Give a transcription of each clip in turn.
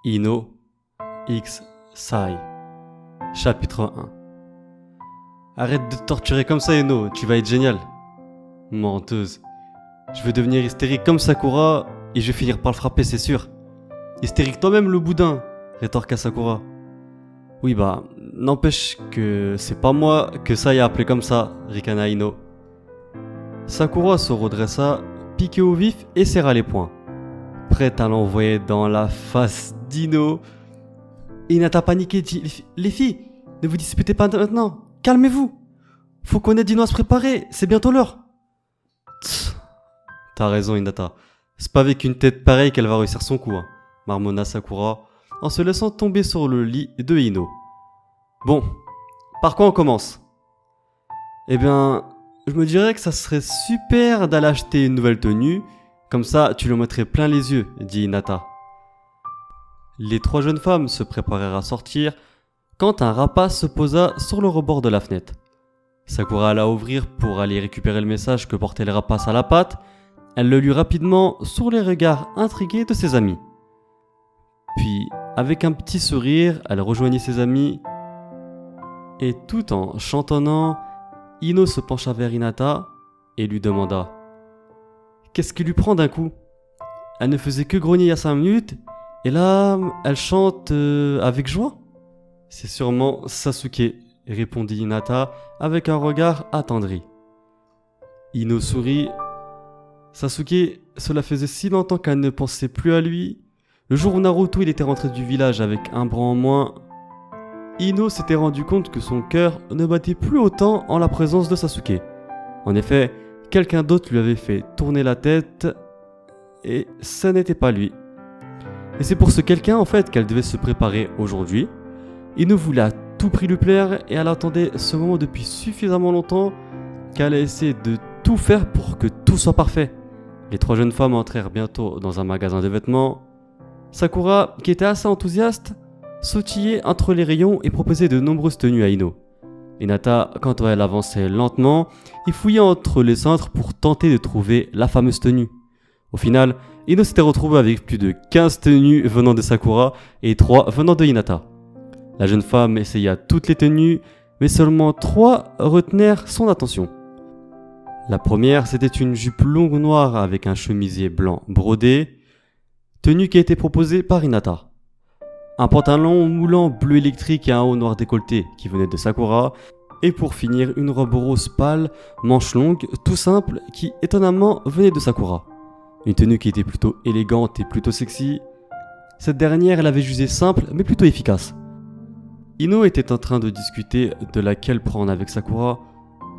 Ino X Sai. Chapitre 1. Arrête de te torturer comme ça, Ino, tu vas être génial. Menteuse. Je vais devenir hystérique comme Sakura et je vais finir par le frapper, c'est sûr. Hystérique toi-même, le boudin, rétorqua Sakura. Oui, bah, n'empêche que c'est pas moi que Sai a appelé comme ça, ricana Ino. Sakura se redressa, piqué au vif et serra les poings, prête à l'envoyer dans la face d'Ino. Hinata paniqué dit « Les filles, ne vous disputez pas maintenant, calmez-vous. Faut qu'on aide Ino à se préparer, c'est bientôt l'heure. » Tss, t'as raison Hinata, c'est pas avec une tête pareille qu'elle va réussir son coup, hein, marmonna Sakura en se laissant tomber sur le lit de Ino. Bon, par quoi on commence? Eh bien, je me dirais que ça serait super d'aller acheter une nouvelle tenue, comme ça tu le mettrais plein les yeux, dit Hinata. Les trois jeunes femmes se préparèrent à sortir quand un rapace se posa sur le rebord de la fenêtre. Sakura alla ouvrir pour aller récupérer le message que portait le rapace à la patte. Elle le lut rapidement sur les regards intrigués de ses amis. Puis, avec un petit sourire, elle rejoignit ses amis et tout en chantonnant, Ino se pencha vers Hinata et lui demanda « Qu'est-ce qui lui prend d'un coup ? Elle ne faisait que grogner il y a 5 minutes et là, elle chante avec joie ?» « C'est sûrement Sasuke », répondit Hinata avec un regard attendri. Ino sourit. Sasuke, cela faisait si longtemps qu'elle ne pensait plus à lui. Le jour où Naruto il était rentré du village avec un bras en moins, Ino s'était rendu compte que son cœur ne battait plus autant en la présence de Sasuke. En effet, quelqu'un d'autre lui avait fait tourner la tête et ce n'était pas lui. Et c'est pour ce quelqu'un en fait qu'elle devait se préparer aujourd'hui. Ino voulait à tout prix lui plaire et elle attendait ce moment depuis suffisamment longtemps qu'elle a essayé de tout faire pour que tout soit parfait. Les trois jeunes femmes entrèrent bientôt dans un magasin de vêtements. Sakura, qui était assez enthousiaste, sautillait entre les rayons et proposait de nombreuses tenues à Ino. Hinata, quant à elle, avançait lentement et fouillait entre les cintres pour tenter de trouver la fameuse tenue. Au final, Ino s'était retrouvée avec plus de 15 tenues venant de Sakura et 3 venant de Hinata. La jeune femme essaya toutes les tenues, mais seulement 3 retenèrent son attention. La première, c'était une jupe longue noire avec un chemisier blanc brodé, tenue qui a été proposée par Hinata. Un pantalon moulant bleu électrique et un haut noir décolleté qui venait de Sakura, et pour finir une robe rose pâle, manche longue, tout simple, qui étonnamment venait de Sakura. Une tenue qui était plutôt élégante et plutôt sexy. Cette dernière, elle avait jugé simple mais plutôt efficace. Ino était en train de discuter de laquelle prendre avec Sakura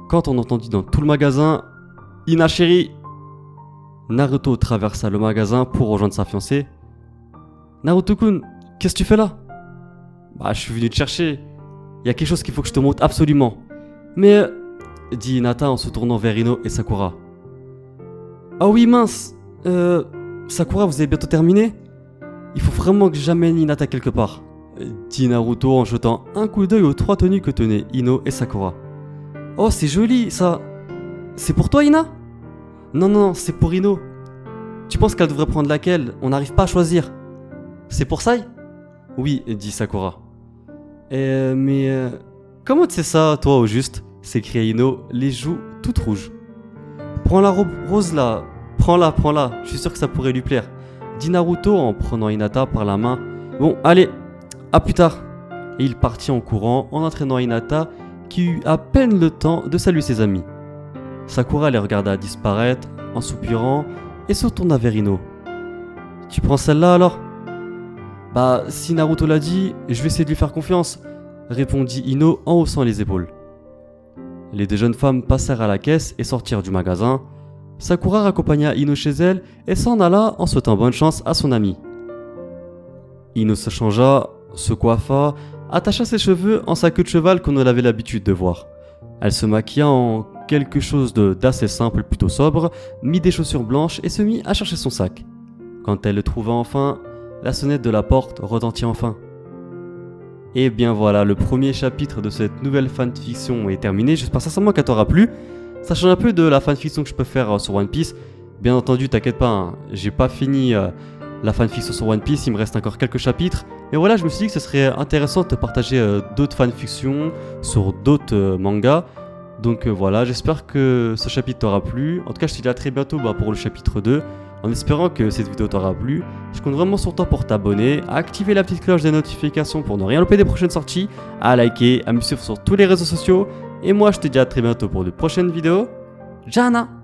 quand on entendit dans tout le magasin « Ina chérie !» Naruto traversa le magasin pour rejoindre sa fiancée. « Naruto-kun, qu'est-ce que tu fais là ?»« Bah, je suis venu te chercher. Il y a quelque chose qu'il faut que je te montre absolument. »« Mais... » dit Hinata en se tournant vers Ino et Sakura. « Ah oui, mince. Sakura, vous avez bientôt terminé ? Il faut vraiment que j'amène Hinata quelque part. » dit Naruto en jetant un coup d'œil aux 3 tenues que tenaient Ino et Sakura. « Oh, c'est joli, ça. C'est pour toi, Ina ? » Non, c'est pour Ino. Tu penses qu'elle devrait prendre laquelle ? On n'arrive pas à choisir. C'est pour Sai ? Oui, dit Sakura. Mais comment tu sais ça, toi, au juste ? S'écria Ino, les joues toutes rouges. Prends la robe rose là. Prends-la. Je suis sûr que ça pourrait lui plaire. Dit Naruto en prenant Hinata par la main. Bon, allez, à plus tard. Et il partit en courant en entraînant Hinata qui eut à peine le temps de saluer ses amis. Sakura les regarda disparaître en soupirant et se tourna vers Ino. « Tu prends celle-là alors ?»« Bah, si Naruto l'a dit, je vais essayer de lui faire confiance, » répondit Ino en haussant les épaules. Les 2 jeunes femmes passèrent à la caisse et sortirent du magasin. Sakura raccompagna Ino chez elle et s'en alla en souhaitant bonne chance à son ami. Ino se changea, se coiffa, attacha ses cheveux en sa queue de cheval qu'on avait l'habitude de voir. Elle se maquilla en quelque chose d'assez simple, plutôt sobre, mit des chaussures blanches et se mit à chercher son sac. Quand elle le trouva enfin, la sonnette de la porte retentit enfin. Et bien voilà, le premier chapitre de cette nouvelle fanfiction est terminé. J'espère sincèrement qu'elle t'aura plu. Ça change un peu de la fanfiction que je peux faire sur One Piece. Bien entendu, t'inquiète pas, hein, j'ai pas fini la fanfiction sur One Piece, il me reste encore quelques chapitres. Et voilà, je me suis dit que ce serait intéressant de te partager d'autres fanfictions sur d'autres mangas. Donc voilà, j'espère que ce chapitre t'aura plu. En tout cas, je te dis à très bientôt pour le chapitre 2. En espérant que cette vidéo t'aura plu, je compte vraiment sur toi pour t'abonner, à activer la petite cloche des notifications pour ne rien louper des prochaines sorties, à liker, à me suivre sur tous les réseaux sociaux. Et moi, je te dis à très bientôt pour de prochaines vidéos. Jana!